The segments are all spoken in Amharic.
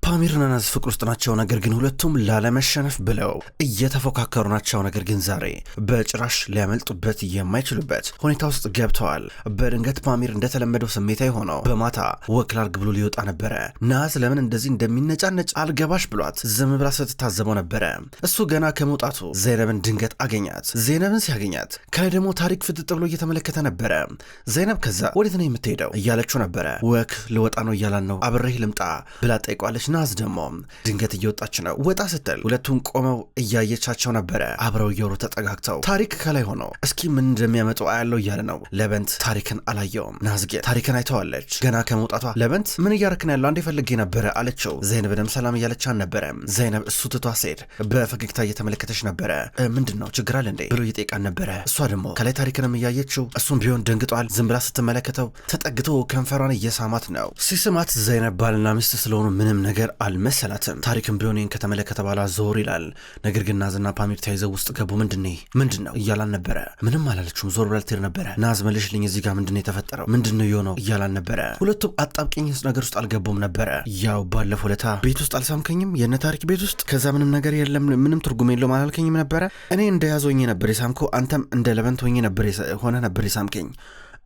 ፓሚርና ናዝ ፍቅር ውስጥ ናቸው። ነገር ግን ሁለቱም ላለመሸነፍ ብለው እየተፎካከሩ ናቸው። ነገር ግን ዛሬ በጭራሽ ሊያመልጡበት የማይችሉበት ሁኔታ ውስጥ ገብተዋል። በድንገት ፓሚር እንደተለመደው ስሜታዊ ሆነው በማታ ወክ ላድርግ ብሎ ሊወጣ ነበረ። ናዝ ለምን እንደዚህ እንደሚነጫነጭ አልገባሽ ብሏት ዝም ብላ ስትታዘበው ነበረ። እሱ ገና ከመውጣቱ ዘይነብን ድንገት አገኛት። ዘይነብን ሲያገኛት ከላይ ደግሞ ታሪክ ፍጥጥ ብሎ እየተመለከተ ነበረ። ዘይነብ ከዛ ወዴት ነው የምትሄደው እያለችው ነበረ። ወክ ልወጣ ነው እያላን ነው አብሬህ ልምጣ ብላ ጠይቋለች። ናዝ ደግሞ ድንገት እየወጣች ነው። ወጣ ስትል ሁለቱም ቆመው እያየቻቸው ነበረ። አብረው እየወሩ ተጠጋግተው ታሪክ ከላይ ሆኖ እስኪ ምን እንደሚያመጡ አያለው እያለ ነው። ለበንት ታሪክን አላየውም። ናዝ ግን ታሪክን አይተዋለች። ገና ከመውጣቷ ለበንት ምን እያረክን ያለው አንዴ ፈልጌ ነበረ አለችው። ዘይነብንም ሰላም እያለቻን ነበረ። ዘይነብ እሱ ትቷ ሴድ በፈገግታ እየተመለከተች ነበረ። ምንድን ነው ችግር አለ እንዴ ብሎ እየጠየቃን ነበረ። እሷ ደግሞ ከላይ ታሪክንም እያየችው እሱም ቢሆን ደንግጧል። ዝም ብላ ስትመለከተው ተጠግቶ ከንፈሯን እየሳማት ነው። ሲስማት ዘይነብ ባልና ሚስት ስለሆኑ ምንም ነገር አልመሰላትም። ታሪክም ቢሆን ይህን ከተመለከተ በኋላ ዞር ይላል። ነገር ግን ናዝና ፓሚር ተያይዘው ውስጥ ገቡ። ምንድን ነው እያላን ነበረ። ምንም አላለችውም። ዞር ብላ ልትሄድ ነበረ። ናዝ መልሽልኝ፣ እዚህ ጋር ምንድን ነው የተፈጠረው? ምንድን ነው የሆነው እያላን ነበረ። ሁለቱም አጣብቂኝ ነገር ውስጥ አልገቡም ነበረ። ያው ባለፈው ለታ ቤት ውስጥ አልሳምከኝም የነ ታሪክ ቤት ውስጥ ከዛ ምንም ነገር የለም ምንም ትርጉም የለውም አላልከኝም ነበረ? እኔ እንደያዘኝ ነበር የሳምከው፣ አንተም እንደ ለበንት ሆነ ነበር የሳምከኝ፣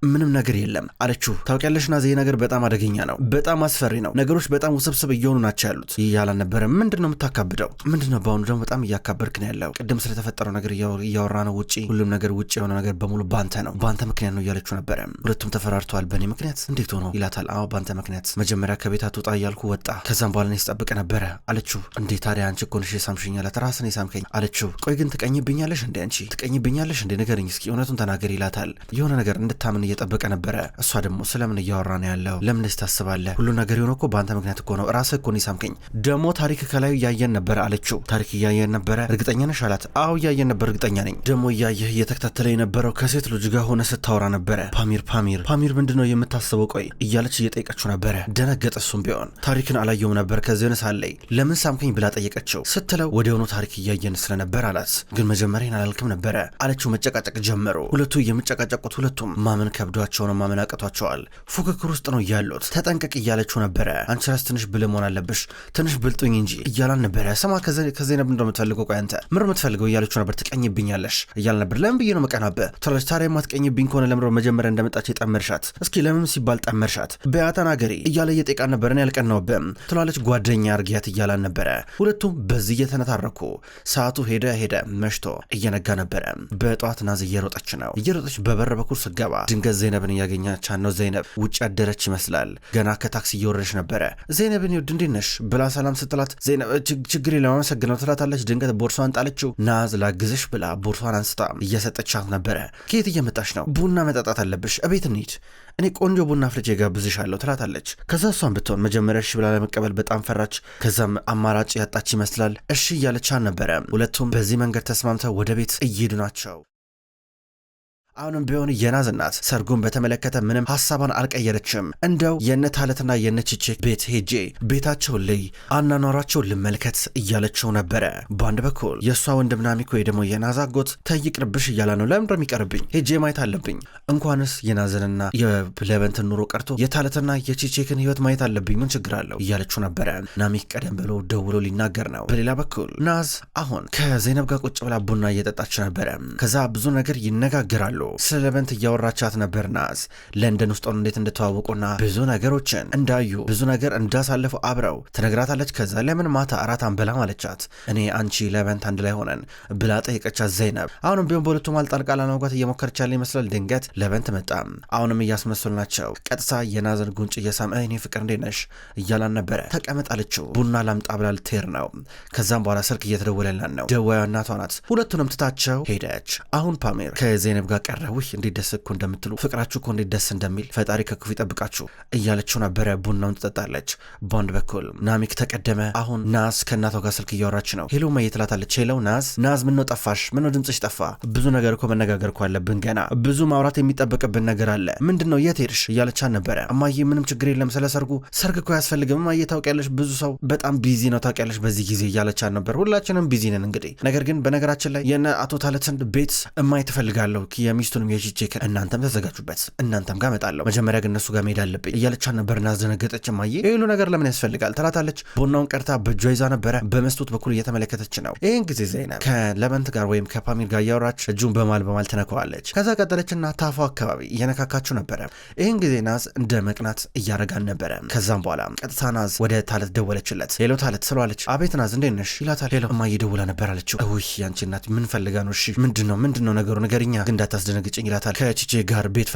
ምንም ነገር የለም አለችው። ታውቂያለሽ ናዝ ይሄ ነገር በጣም አደገኛ ነው፣ በጣም አስፈሪ ነው፣ ነገሮች በጣም ውስብስብ እየሆኑ ናቸው ያሉት እያላን ነበረ። ምንድን ነው የምታካብደው? ምንድን ነው በአሁኑ ደግሞ በጣም እያካበድክ ነው ያለው? ቅድም ስለተፈጠረው ነገር እያወራ ነው። ውጪ ሁሉም ነገር ውጪ የሆነ ነገር በሙሉ ባንተ ነው፣ ባንተ ምክንያት ነው እያለችው ነበረ። ሁለቱም ተፈራርተዋል። በእኔ ምክንያት እንዴት ሆኖ ይላታል። አዎ ባንተ ምክንያት፣ መጀመሪያ ከቤት አትውጣ እያልኩ ወጣ፣ ከዛም በኋላ እኔ ስጠብቅ ነበረ አለችው። እንዴ ታዲያ አንቺ እኮ ነሽ የሳምሽኝ አላት። ራስን የሳምከኝ አለችው። ቆይ ግን ትቀኝብኛለሽ እንዴ? አንቺ ትቀኝብኛለሽ እንዴ? ንገረኝ እስኪ እውነቱን ተናገር ይላታል። የሆነ ነገር እንድታምን እየጠበቀ ነበረ። እሷ ደግሞ ስለምን እያወራ ነው ያለው? ለምን ታስባለህ? ሁሉ ነገር የሆነ እኮ በአንተ ምክንያት እኮ ነው፣ ራስህ እኮ ነው የሳምከኝ። ደግሞ ታሪክ ከላዩ እያየን ነበረ አለችው። ታሪክ እያየን ነበረ እርግጠኛ ነሽ አላት። አዎ እያየን ነበር እርግጠኛ ነኝ። ደግሞ እያየህ እየተከታተለ የነበረው ከሴት ልጅ ጋር ሆነ ስታወራ ነበረ። ፓሚር ምንድነው የምታስበው? ቆይ እያለች እየጠየቀችው ነበረ። ደነገጠ። እሱም ቢሆን ታሪክን አላየውም ነበር። ከዚህ ሆነ ሳለይ ለምን ሳምከኝ ብላ ጠየቀችው። ስትለው ወዲያውኑ ታሪክ እያየን ስለነበር አላት። ግን መጀመሪያ አላልክም ነበረ አለችው። መጨቃጨቅ ጀመሩ። ሁለቱ የሚጨቃጨቁት ሁለቱም ማመን ከብዷቸው ነው፣ ማመን አቅቷቸዋል። ፉክክር ውስጥ ነው ያሉት። ተጠንቀቅ እያለችው ነበረ። አንቺ ራስ ትንሽ ብልህ መሆን አለብሽ፣ ትንሽ ብልጡኝ እንጂ እያላን ነበረ። ሰማ ከዘይነብ እንደው የምትፈልገው? ቆይ አንተ ምር የምትፈልገው እያለችው ነበር። ትቀኝብኛለሽ እያለ ነበር። ለምን ብዬ ነው መቀናበህ ትላለች። ታዲያ የማትቀኝብኝ ከሆነ ለምሮ መጀመሪያ እንደመጣች የጠመርሻት? እስኪ ለምን ሲባል ጠመርሻት? በያተናገሪ እያለ እየጠቃን ነበር። እኔ ያልቀናውብም ትላለች። ጓደኛ አርጊያት እያላን ነበረ። ሁለቱም በዚህ እየተነታረኩ ሰዓቱ ሄደ መሽቶ እየነጋ ነበረ። በጠዋት ናዝ እየሮጠች በበር በኩል ስገባ ድንገት ዘይነብን እያገኛች ነው። ዘይነብ ውጭ ያደረች ይመስላል። ገና ከታክሲ እየወረደች ነበረ። ዘይነብን ይወድ እንዴት ነሽ ብላ ሰላም ስትላት ዘይነብ ችግር ለማመሰግነው ትላታለች። ድንገት ቦርሷን ጣለችው። ናዝ ላግዝሽ ብላ ቦርሷን አንስታ እየሰጠቻት ነበረ። ከየት እየመጣች ነው? ቡና መጠጣት አለብሽ፣ እቤት እንሂድ፣ እኔ ቆንጆ ቡና አፍልቼ ጋብዝሻለሁ ትላታለች። ከዛ እሷን ብትሆን መጀመሪያ እሺ ብላ ለመቀበል በጣም ፈራች። ከዛም አማራጭ ያጣች ይመስላል። እሺ እያለቻን ነበረ። ሁለቱም በዚህ መንገድ ተስማምተው ወደ ቤት እየሄዱ ናቸው። አሁንም ቢሆን የናዝ እናት ሰርጉን በተመለከተ ምንም ሐሳቧን አልቀየረችም። እንደው የነታለትና የነቺቼ ቤት ሄጄ ቤታቸውን ላይ አናኗራቸው ልመልከት እያለችው ነበረ። በአንድ በኩል የእሷ ወንድም ናሚኮ ደግሞ የናዝ አጎት ተይቅርብሽ እያለ ነው። ለምን እንደሚቀርብኝ ሄጄ ማየት አለብኝ። እንኳንስ የናዝንና የለበንትን ኑሮ ቀርቶ የታለትና የቺቼክን ህይወት ማየት አለብኝ፣ ምን ችግር አለው እያለችው ነበረ። ናሚክ ቀደም ብሎ ደውሎ ሊናገር ነው። በሌላ በኩል ናዝ አሁን ከዘይነብ ጋር ቁጭ ብላ ቡና እየጠጣች ነበረ። ከዛ ብዙ ነገር ይነጋገራሉ። ስለ ለበንት እያወራቻት ነበር። ናዝ ለንደን ውስጥ እንዴት እንደተዋወቁና ብዙ ነገሮችን እንዳዩ ብዙ ነገር እንዳሳለፉ አብረው ትነግራታለች። ከዛ ለምን ማታ አራት አንበላ ማለቻት። እኔ አንቺ ለበንት አንድ ላይ ሆነን ብላ ጠይቀቻት ዘይነብ። አሁንም ቢሆን በሁለቱም አልጣልቃ ለመውጋት እየሞከረች ያለ ይመስላል። ድንገት ለበንት መጣ። አሁንም እያስመሰሉ ናቸው። ቀጥታ የናዝን ጉንጭ እየሳመ እኔ ፍቅር እንዴት ነሽ እያላን ነበረ። ተቀመጥ አለችው። ቡና ላምጣ ብላ ልትሄድ ነው። ከዛም በኋላ ስልክ እየተደወለላን ነው። ደዋዩ እናቷ ናት። ሁለቱንም ትታቸው ሄደች። አሁን ፓሚር ከዘይነብ ጋር ቀረ። ውይ እንዴት ደስ እኮ እንደምትሉ ፍቅራችሁ እኮ እንዴት ደስ እንደሚል ፈጣሪ ከክፉ ይጠብቃችሁ እያለችው ነበረ። ቡናውን ትጠጣለች። በአንድ በኩል ናሚክ ተቀደመ። አሁን ናዝ ከእናቷ ጋር ስልክ እያወራች ነው። ሄሎ ማየ ትላታለች። ሄሎ ናዝ ምነው ጠፋሽ? ምነው ድምፅሽ ጠፋ? ብዙ ነገር እኮ መነጋገር እኮ አለብን፣ ገና ብዙ ማውራት የሚጠበቅብን ነገር አለ። ምንድነው? የት ሄድሽ እያለቻን ነበረ። እማዬ ምንም ችግር የለም ስለ ሰርግ እኮ ያስፈልግም እማዬ፣ ታውቂያለሽ ብዙ ሰው በጣም ቢዚ ነው ታውቂያለሽ በዚህ ጊዜ እያለቻን ነበር። ሁላችንም ቢዚ ነን እንግዲህ። ነገር ግን በነገራችን ላይ የነ አቶ ታለትን ቤት እማዬ ትፈልጋለሁ ሚስቱንም የቺቼክን እናንተም ተዘጋጁበት እናንተም ጋር እመጣለሁ መጀመሪያ ግን እነሱ ጋር መሄድ አለብኝ እያለቻት ነበር። ናስደነገጠች። ማየ ይሄ ሁሉ ነገር ለምን ያስፈልጋል ትላታለች። ቡናውን ቀርታ በእጇ ይዛ ነበረ በመስኮት በኩል እየተመለከተች ነው። ይህን ጊዜ ዘይነብ ከለበንት ጋር ወይም ከፓሚር ጋር እያወራች እጁን በማል ትነካዋለች። ከዛ ቀጠለችና ታፏ አካባቢ እየነካካችሁ ነበረ። ይህን ጊዜ ናዝ እንደ መቅናት እያረጋን ነበረ። ከዛም በኋላ ቀጥታ ናዝ ወደ ታለት ደወለችለት። ሌሎ ታለት ስሏለች። አቤት ናዝ እንዴት ነሽ ይላታል። ሌሎ እማዬ ደውላ ነበር አለችው። ውይ ያንቺ እናት ምን ፈልጋ ነው? እሺ ምንድነው ነገሩ ንገሪኛ ግን እንዳታስደነግጭኝ ይላታል። ከቺቼ ጋር ቤት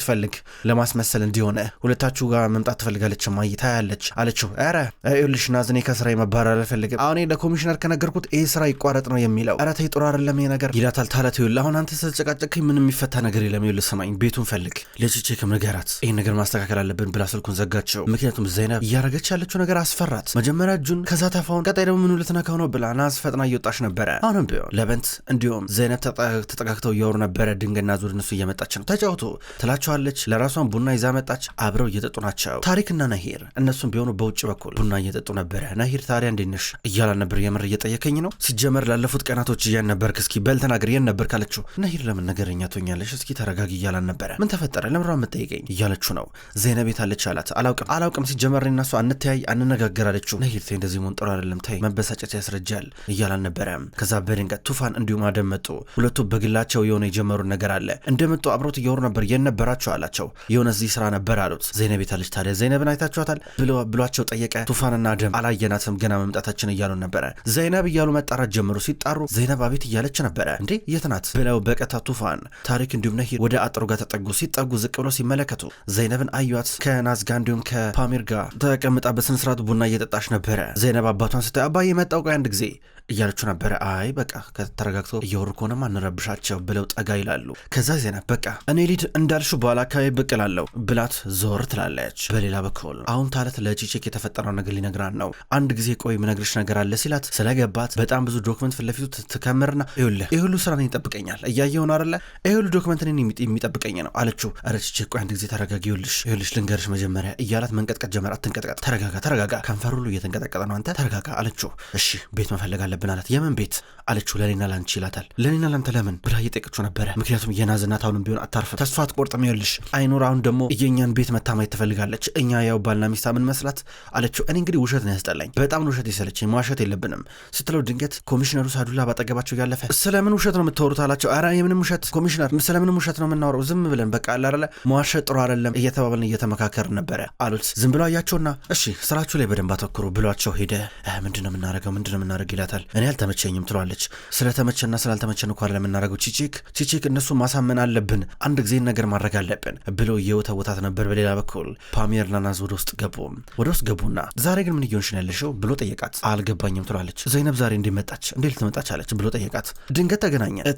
ፈልግ ለማስመሰል እንዲሆነ ሁለታችሁ ጋር መምጣት ትፈልጋለች እማዬ ታያለች አለችው። ኧረ ይኸውልሽ ናዝ እኔ ከስራ መባረር አልፈልግም። አሁን ለኮሚሽነር ከነገርኩት ይህ ስራ ይቋረጥ ነው የሚለው። ኧረ ተይ ጥሩ አይደለም ይሄ ነገር ይላታል። ታለት ይኸውልህ አሁን አንተ ስትጨቃጨቅኝ ምንም የሚፈታ ነገር የለም። ይኸውልህ ስማኝ ቤቱን ፈልግ ለቺቼክም ንገራት ይህን ነገር ማስተካከል አለብን ብላ ስልኩን ዘጋቸው። ምክንያቱም ዘይነብ እያረገች ያለችው ነገር አስፈራት። መጀመሪያ እጁን ከዛ ታፋውን ቀጣይ ደግሞ ምኑ ልትነካው ነው ብላ ናዝ ፈጥና እየወጣች ነበረ። አሁንም ቢሆን ለበንት እንዲሁም ዘይነብ ተጠቃቅተው እያወሩ ነበረ። ድንገት ናዝ ወደ እነሱ እየመጣች ነው። ተጫውቶ ትላቸዋለች። ለራሷን ቡና ይዛ መጣች። አብረው እየጠጡ ናቸው። ታሪክና ናሂር እነሱም ቢሆኑ በውጭ በኩል ቡና እየጠጡ ነበረ። ናሂር ታዲያ እንዴት ነሽ እያላን ነበር። የምር እየጠየከኝ ነው? ሲጀመር ላለፉት ቀናቶች እያን ነበርክ? እስኪ በል ተናገር የት ነበር ካለችው ናሂር ለምን ነገረኛ ትሆኛለሽ? እስኪ ተረጋጊ እያላን ነበረ። ምን ተፈጠረ ለምራ የምትጠይቀኝ እያለችው ነው። ዘይነብ ቤት አለች አላት። አላውቅም ሲጀመር እኔና እሷ አንተያይ አንነጋገር አለችው። ናሂር ተይ እንደዚህ መሆን ጥሩ አይደለም ተይ መበሳጨት ያስረጃል እያላን ነበረ። ከዛ በድንገት ቱፋን እንዲሁም አደም መጡ። ሁለቱ በግላቸው የሆነ የጀመሩት ነገር አለ። እንደመጡ አብሮት እያወሩ ነበር። የት ነበራቸው አላቸው። የሆነ እዚህ ስራ ነበር አሉት። ዘይነብ ቤት አለች። ታዲያ ዘይነብን አይታችኋታል ብሏቸው ጠየቀ። ቱፋንና አደም አላየናትም ገና መምጣታችን እያሉ ነበረ። ዘይነብ እያሉ መጣራት ጀመሩ። ሲጣሩ ዘይነብ አቤት እያለች ነበረ። እንዴ የት ናት ብለው በቀጥታ ቱፋን ታሪክ እንዲሁም ነሂር ወደ አጥሩ ጋር ሲጠጉ ዝቅ ብሎ ሲመለከቱ ዘይነብን አዩት። ከናዝ ጋር እንዲሁም ከፓሚር ጋር ተቀምጣ በስነስርዓቱ ቡና እየጠጣች ነበረ። ዘይነብ አባቷን ስታይ አባዬ መጣው ቆይ አንድ ጊዜ እያለችው ነበረ። አይ በቃ ከተረጋግቶ እየወሩ ከሆነማ አንረብሻቸው ብለው ጠጋ ይላሉ። ከዛ ዘይነብ በቃ እኔ ሊድ እንዳልሹ በኋላ አካባቢ ብቅ እላለሁ ብላት ዞር ትላለች። በሌላ በኩል አሁን ታለት ለቺቼክ የተፈጠረው ነገር ሊነግራን ነው። አንድ ጊዜ ቆይ ምነግርሽ ነገር አለ ሲላት ስለገባት በጣም ብዙ ዶክመንት ፊት ለፊቱ ትከምርና ይኸውልህ ይህ ሁሉ ስራ እኔን ይጠብቀኛል እያየሁ ነው አይደለ ይህ ሁሉ ዶክመንት እኔን የሚጠብቀኝ ነው አለችው። ኧረ ቺቼክ ቆይ አንድ ጊዜ ተረጋጊ ይኸውልሽ ልንገርሽ መጀመሪያ እያላት መንቀጥቀጥ ጀመር። አትንቀጥቀጥ ተረጋጋ ከንፈር ሁሉ እየተንቀጠቀጠ ነው አንተ ተረጋጋ አለችው። እሺ ቤት መፈለግ አለብን አላት። የምን ቤት አለችው። ለኔና ላንቺ ይላታል። ለኔና ላንተ ለምን ብላ እየጠየቀችው ነበረ። ምክንያቱም የናዝ እናት አሁንም ቢሆን አታርፍም ተስፋ አትቆርጥም። ይኸውልሽ አይኖር አሁን ደግሞ የኛን ቤት መታማየት ትፈልጋለች። እኛ ያው ባልና ሚስት ምን መስላት አለችው። እኔ እንግዲህ ውሸት ነው ያስጠላኝ በጣም ውሸት የሰለችኝ መዋሸት የለብንም ስትለው ድንገት ኮሚሽነሩ ሳዱላ ባጠገባቸው ያለፈ ስለምን ውሸት ነው የምታወሩት አላቸው። ኧረ የምንም ውሸት ኮሚሽነር ስለምን ውሸት ነው የምናወራው ዝም ብለን በቃ አላለ መዋሸት ጥሩ አይደለም እየተባባልን እየተመካከርን ነበረ አሉት። ዝም ብለው አያቸውና እሺ ስራችሁ ላይ በደንብ አተኩሩ ብሏቸው ሄደ። ምንድነው የምናደርገው ይላታል። እኔ አልተመቸኝም ትሏለች። ስለተመቸና ስላልተመቸን እንኳን ለምናደርገው ቺቼክ እነሱ ማሳመን አለብን አንድ ጊዜ ነገር ማድረግ አለብን ብሎ የወተወታት ነበር። በሌላ በኩል ፓሚርና ናዝ ወደ ውስጥ ገቡና ዛሬ ግን ምን እየሆንሽ ነው ያለሽው ብሎ ጠየቃት። አልገባኝም ትላለች። ዘይነብ ዛሬ እንዴት ልትመጣች አለች ብሎ ጠየቃት። ድንገት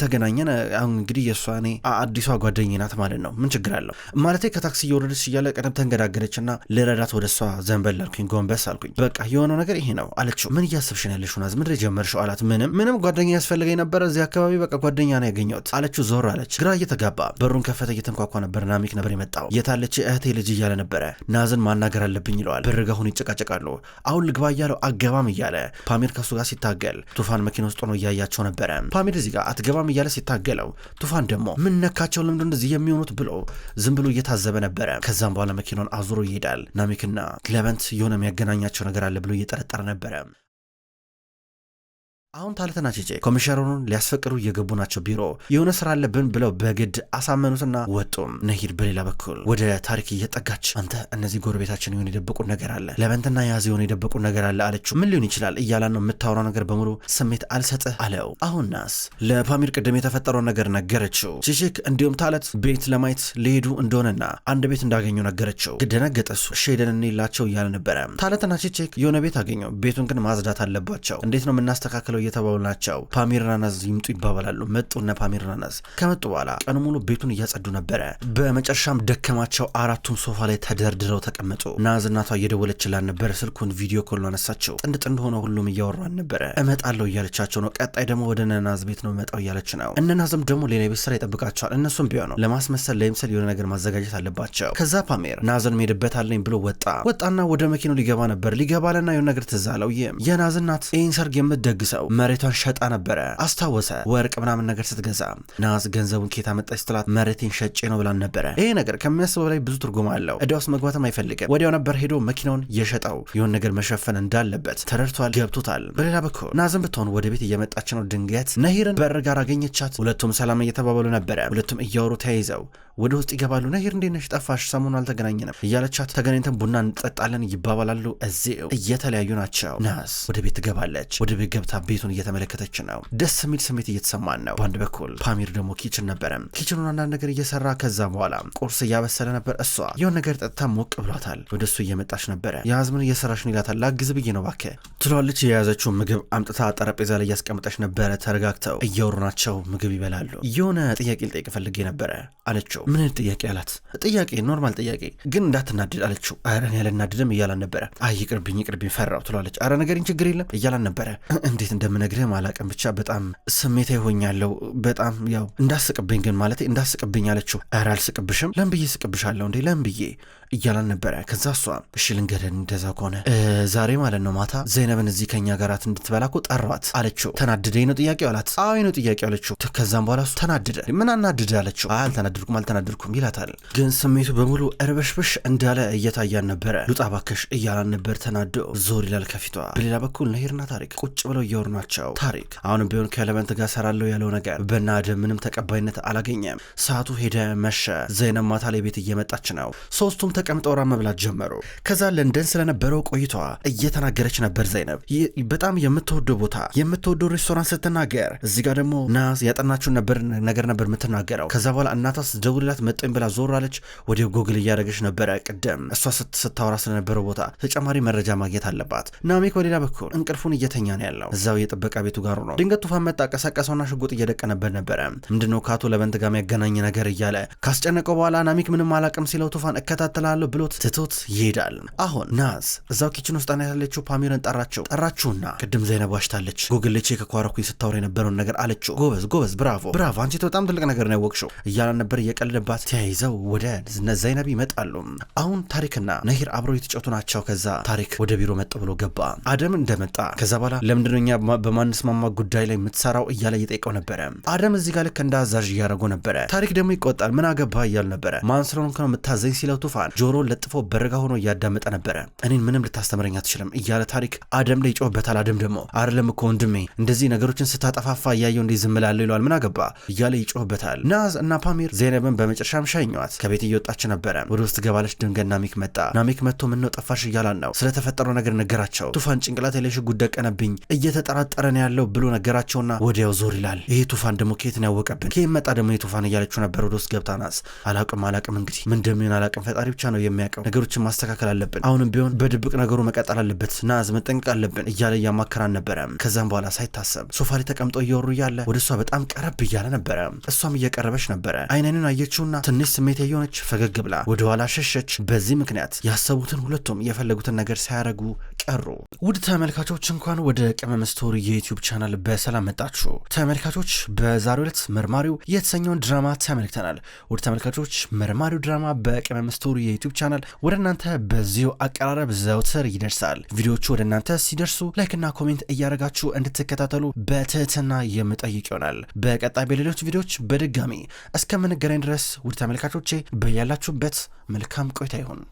ተገናኘን አሁን እንግዲህ የእሷ እኔ አዲሷ ጓደኛዬ ናት ማለት ነው ምን ችግር አለው ማለቴ ከታክሲ እየወረደች እያለ ቀደም ተንገዳገደችና ልረዳት ወደ እሷ ዘንበል አልኩኝ ጎንበስ አልኩኝ በቃ የሆነው ነገር ይሄ ነው አለችው። ምን እያሰብሽ ነው ያለሽው ናዝ ምንድን ጀመርሽው አላት። ምንም ጓደኛ ያስፈልገኝ ነበር እዚህ አካባቢ በቃ ጓደኛ ነው ያገኘሁት አለችው። ዞር አለች። ግራ እየተጋባ በሩን ከፈተ። እየተንኳኳ ነበር። ናሚክ ነበር የመጣው። የታለች እህቴ ልጅ እያለ ነበረ። ናዝን ማናገር አለብኝ ይለዋል። በርጋሁን ይጨቃጨቃሉ። አሁን ልግባ እያለው አገባም እያለ ፓሚር ከሱ ጋር ሲታገል ቱፋን መኪና ውስጥ ሆኖ እያያቸው ነበረ። ፓሚር እዚህ ጋር አትገባም እያለ ሲታገለው ቱፋን ደግሞ ምን ነካቸው ለምንድን እንደዚህ የሚሆኑት ብሎ ዝም ብሎ እየታዘበ ነበረ። ከዛም በኋላ መኪናውን አዙሮ ይሄዳል። ናሚክና ለበንት የሆነ የሚያገናኛቸው ነገር አለ ብሎ እየጠረጠረ ነበረ። አሁን ታለትና ቺቼክ ኮሚሽነሩን ሊያስፈቅሩ እየገቡ ናቸው። ቢሮ የሆነ ስራ አለብን ብለው በግድ አሳመኑትና ወጡም። ነሂር በሌላ በኩል ወደ ታሪክ እየጠጋች አንተ እነዚህ ጎረቤታችን የሆነ የደበቁት ነገር አለ ለበንትና ያዝ የሆነ የደበቁት ነገር አለ አለችው። ምን ሊሆን ይችላል እያላን ነው የምታወራው ነገር በሙሉ ስሜት አልሰጥህ አለው። አሁን ናስ ለፓሚር ቅድም የተፈጠረው ነገር ነገረችው። ቺቼክ እንዲሁም ታለት ቤት ለማየት ሊሄዱ እንደሆነና አንድ ቤት እንዳገኙ ነገረችው። ደነገጠሱ። ሼደን እንላቸው እያለ ነበረ። ታለትና ቺቼክ የሆነ ቤት አገኘው። ቤቱን ግን ማጽዳት አለባቸው። እንዴት ነው የምናስተካክለው እየተባሉ ናቸው። ፓሚርና ናዝ ይምጡ ይባባላሉ። መጡና ፓሚርና ናዝ ከመጡ በኋላ ቀኑ ሙሉ ቤቱን እያጸዱ ነበረ። በመጨረሻም ደከማቸው። አራቱም ሶፋ ላይ ተደርድረው ተቀመጡ። ናዝ እናቷ እየደወለችላን ነበር። ስልኩን ቪዲዮ ኮል አነሳቸው። ጥንድ ሆነ ሁሉም እያወራን ነበረ። እመጣለሁ እያለቻቸው ነው። ቀጣይ ደግሞ ወደ ናዝ ቤት ነው መጣው እያለች ነው። ናዝም ደግሞ ሌላ ቤት ስራ ይጠብቃቸዋል። እነሱም ቢሆኑ ለማስመሰል ለምሳሌ የሆነ ነገር ማዘጋጀት አለባቸው። ከዛ ፓሚር ናዝን ሄድበታለኝ ብሎ ወጣና ወደ መኪናው ሊገባ ነበር። ሊገባለና የሆነ ነገር ትዝ አለው። የናዝ እናት ይህን ሰርግ የምትደግሰው መሬቷን ሸጣ ነበረ አስታወሰ። ወርቅ ምናምን ነገር ስትገዛ ናዝ ገንዘቡን ኬታ መጣች ስትላት መሬቴን ሸጬ ነው ብላን ነበረ። ይሄ ነገር ከሚያስበው ላይ ብዙ ትርጉም አለው። እዳ ውስጥ መግባትም አይፈልግም። ወዲያው ነበር ሄዶ መኪናውን የሸጠው። የሆነ ነገር መሸፈን እንዳለበት ተረድቷል፣ ገብቶታል። በሌላ በኩል ናዝም ብትሆን ወደ ቤት እየመጣች ነው። ድንገት ነሂርን በር ጋር አገኘቻት። ሁለቱም ሰላም እየተባባሉ ነበረ። ሁለቱም እያወሩ ተያይዘው ወደ ውስጥ ይገባሉ። ነሂር እንዴት ነሽ? ጠፋሽ፣ ሰሞኑን አልተገናኘንም እያለቻት ተገናኝተን ቡና እንጠጣለን ይባባላሉ። እዚው እየተለያዩ ናቸው። ናዝ ወደ ቤት ትገባለች። ወደ ቤት ገብታ ቤቱን እየተመለከተች ነው። ደስ የሚል ስሜት እየተሰማን ነው። በአንድ በኩል ፓሚር ደግሞ ኪችን ነበረ። ኪችኑን አንዳንድ ነገር እየሰራ ከዛ በኋላ ቁርስ እያበሰለ ነበር። እሷ የሆነ ነገር ጠጥታ ሞቅ ብሏታል። ወደ እሱ እየመጣች ነበረ። ያዝምን እየሰራሽ ነው ይላታል። ላግዝ ብዬ ነው እባክህ ትሏለች። የያዘችው ምግብ አምጥታ ጠረጴዛ ላይ እያስቀምጠች ነበረ። ተረጋግተው እያወሩ ናቸው። ምግብ ይበላሉ። የሆነ ጥያቄ ልጠይቅ ፈልጌ ነበረ አለችው። ምን ጥያቄ አላት? ጥያቄ ኖርማል ጥያቄ ግን እንዳትናድድ አለችው። አረ እኔ አልናድድም እያላን ነበረ። አይ ይቅርብኝ ፈራው ትሏለች። አረ ነገርኝ ችግር የለም እያላን ነበረ። እንዴት እንደምነግርህ አላቅም ብቻ በጣም ስሜታዊ ሆኛለሁ። በጣም ያው እንዳስቅብኝ ግን ማለት እንዳስቅብኝ አለችው። አረ አልስቅብሽም። ለምን ብዬ ስቅብሻለሁ እንዴ? ለምን ብዬ እያላን ነበረ። ከዛ እሷ እሺ ልንገደን እንደዛ ከሆነ ዛሬ ማለት ነው ማታ ዘይነብን እዚህ ከኛ ጋራት እንድትበላ እኮ ጠሯት አለችው። ተናድደኝ ነው ጥያቄው አላት። አዎ ነው ጥያቄው አለችው። ከዛም በኋላ እሱ ተናደደ። ምን አናደደ አለችው። አልተናደድኩም ይላታል። ግን ስሜቱ በሙሉ እርበሽብሽ እንዳለ እየታያን ነበረ። ሉጣ ባከሽ እያላን ነበር። ተናዶ ዞር ይላል ከፊቷ። በሌላ በኩል ነሂርና ታሪክ ቁጭ ብለው እያወሩ ናቸው። ታሪክ አሁንም ቢሆን ከለበንት ጋር ሰራለው ያለው ነገር በናደም ምንም ተቀባይነት አላገኘም። ሰዓቱ ሄደ፣ መሸ። ዘይነብ ማታ ላይ ቤት እየመጣች ነው። ሶስቱም ተቀምጠው ራ መብላት ጀመሩ። ከዛ ለንደን ስለነበረው ቆይቷ እየተናገረች ነበር። ዘይነብ በጣም የምትወደው ቦታ የምትወደው ሬስቶራንት ስትናገር፣ እዚህ ጋር ደግሞ ናዝ ያጠናችውን ነገር ነበር የምትናገረው። ከዛ በኋላ እናቷ ስትደውልላት መጠኝ ብላ ዞር አለች። ወዲያው ጎግል እያደረገች ነበረ። ቅድም እሷ ስታወራ ስለነበረው ቦታ ተጨማሪ መረጃ ማግኘት አለባት። ናሚክ በሌላ በኩል እንቅልፉን እየተኛ ነው ያለው። እዛው የጥበቃ ቤቱ ጋር ነው። ድንገት ቱፋን መጣ። ቀሰቀሰውና ሽጉጥ እየደቀነበት ነበረ። ምንድነው ከአቶ ለበንት ጋር የሚያገናኝ ነገር እያለ ካስጨነቀው በኋላ ናሚክ ምንም አላቅም ሲለው ቱፋን እከታተላለሁ ብሎት ትቶት ይሄዳል። አሁን ናዝ እዛው ኪችን ውስጥ ያለችው ፓሚርን ጠራችሁና ቅድም ዘይነብ ዋሽታለች። ጎግል ቼክ ከኳረኩኝ ስታወራ የነበረውን ነገር አለችው። ጎበዝ ብራቮ አንቺ በጣም ትልቅ ነገር ነው ያወቅሽው እያላን ነበር እየቀለደባት። ተያይዘው ወደ ዘይነብ ይመጣሉ። አሁን ታሪክና ነሂር አብረው የተጫወቱ ናቸው። ከዛ ታሪክ ወደ ቢሮ መጥ ብሎ ገባ። አደም እንደመጣ ከዛ በኋላ ለምንድነው እኛ በማንስማማ ጉዳይ ላይ የምትሰራው እያለ እየጠየቀው ነበረ። አደም እዚህ ጋር ልክ እንደ አዛዥ እያደረገው ነበረ። ታሪክ ደግሞ ይቆጣል። ምን አገባ እያሉ ነበረ። ማን ስለሆንክ ነው የምታዘኝ ሲለው ቱፋን ጆሮን ለጥፎ በረጋ ሆኖ እያዳመጠ ነበረ። እኔን ምንም ልታስተምረኝ አትችልም እያለ ታሪክ አደም ላይ ይጮህበታል። አደም ደግሞ አይደለም እኮ ወንድሜ እንደዚህ ነገሮችን ስታጠፋፋ እያየው እንዴ ዝም እላለሁ ይለዋል። ምን አገባ እያለ ይጮህበታል። ናዝ እና ፓሚር ዘይነብን በመጨረሻም ሸኟት። ከቤት እየወጣች ነበረ። ወደ ውስጥ ገባለች። ድንገት ናሚክ መጣ። ናሚክ መጥቶ ምነው ጠፋሽ እያላን ነው። ስለተፈጠረው ነገር ነገራቸው። ቱፋን ጭንቅላት ላይ ሽጉጥ ደቀነብኝ እየተጠራጠረ ነው ያለው ብሎ ነገራቸውና ወዲያው ዞር ይላል። ይሄ ቱፋን ደግሞ ከየት ነው ያወቀብን? ከየት መጣ ደግሞ የቱፋን እያለችው ነበር። ወደ ውስጥ ገብታ ናዝ አላቅም እንግዲህ ምን እንደሚሆን አላቅም፣ ፈጣሪ ብቻ ነው የሚያውቀው። ነገሮችን ማስተካከል አለብን። አሁንም ቢሆን በድብቅ ነገሩ መቀጠል አለበት። ናዝ መጠንቀቅ አለብን እያለ እያማከራን ነበረ። ከዛም በኋላ ሳይታሰብ ሶፋ ላይ ተቀምጦ እያወሩ እያለ ወደ እሷ በጣም ቀረብ እያለ ነበረ። እሷም እየቀረበች ነበረ። አይነንን አየችውና ትንሽ ስሜት የሆነች ፈገግ ብላ ወደ ኋላ ሸሸች። በዚህ ምክንያት ያሰቡትን ሁለቱም የፈለጉትን ነገር ሳያረጉ ቀሩ። ውድ ተመልካቾች እንኳን ወደ ቅመም ስቶሪ የዩቲዩብ ቻናል በሰላም መጣችሁ። ተመልካቾች በዛሬው ዕለት መርማሪው የተሰኘውን ድራማ ተመልክተናል። ውድ ተመልካቾች መርማሪው ድራማ በቅመም ስቶሪ የዩቲዩብ ቻናል ወደ እናንተ በዚሁ አቀራረብ ዘውትር ይደርሳል። ቪዲዮቹ ወደ እናንተ ሲደርሱ ላይክና ኮሜንት እያደረጋችሁ እንድትከታተሉ በትህትና የምጠይቅ ይሆናል። በቀጣይ በሌሎች ቪዲዮዎች በድጋሚ እስከምንገናኝ ድረስ ውድ ተመልካቾቼ በያላችሁበት መልካም ቆይታ ይሁን።